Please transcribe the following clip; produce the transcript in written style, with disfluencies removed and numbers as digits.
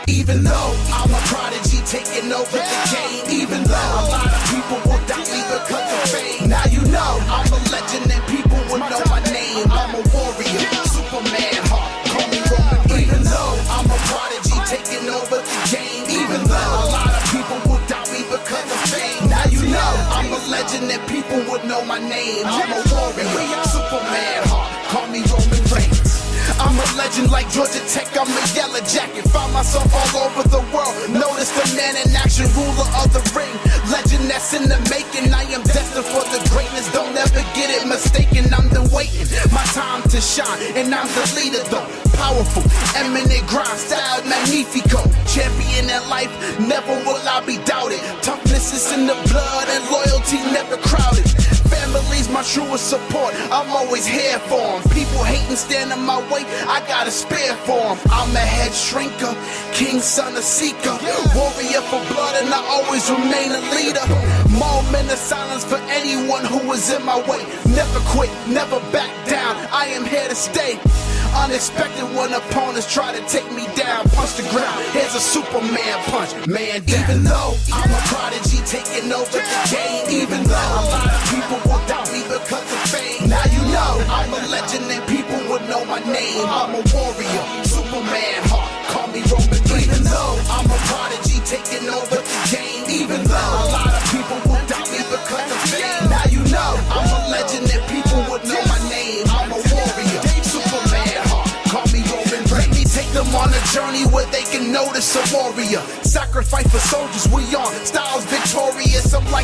Even though I'm a prodigy taking over the game, even though a lot of people will doubt me because of fame. Now you know I'm a legend and people will know my name. I'm a warrior, Superman heart, call me Roman Reigns. Even though I'm a prodigy taking over the game, even though a lot of people will doubt me because of fame. Now you know I'm a legend and people would know my name. I'm a warrior, Superman heart, call me Roman Reigns. I'm a legend like Georgia Tech, I'm a yellow jacket. Found myself all over the world. Notice the man in action, ruler of the ring. Legend that's in the making. I am destined for the greatness. Don't ever get it mistaken. I'm the waiting, my time to shine, and I'm the leader though. Powerful, eminent grind, style magnifico. Champion in life, never will I be doubted. Toughness is in the blood and loyalty never crowded. Family's my truest support, I'm always here for them. People hating, stand in my way, I got a spare for them. I'm a head shrinker, king, son, a seeker. Warrior for blood and I always remain a leader. Moment of silence for anyone who was in my way. Never quit, never back down, I am here to stay. Unexpected when opponents try to take me down. Punch the ground, here's a Superman punch, man down. Even though I'm a prodigy taking over the game, even though a lot of people will doubt me because of fame. Now you know I'm a legend and people would know my name. I'm a warrior, Superman heart, call me Roman Reigns. Even though I'm a prodigy taking over the game, even though a lot of people will doubt me because of fame. Now you know I'm a legend and people would know my name. I'm a warrior, Superman heart, call me Roman Reigns. Let me take them on a journey where they can notice a warrior. Sacrifice for soldiers, we on styles victorious. I'm like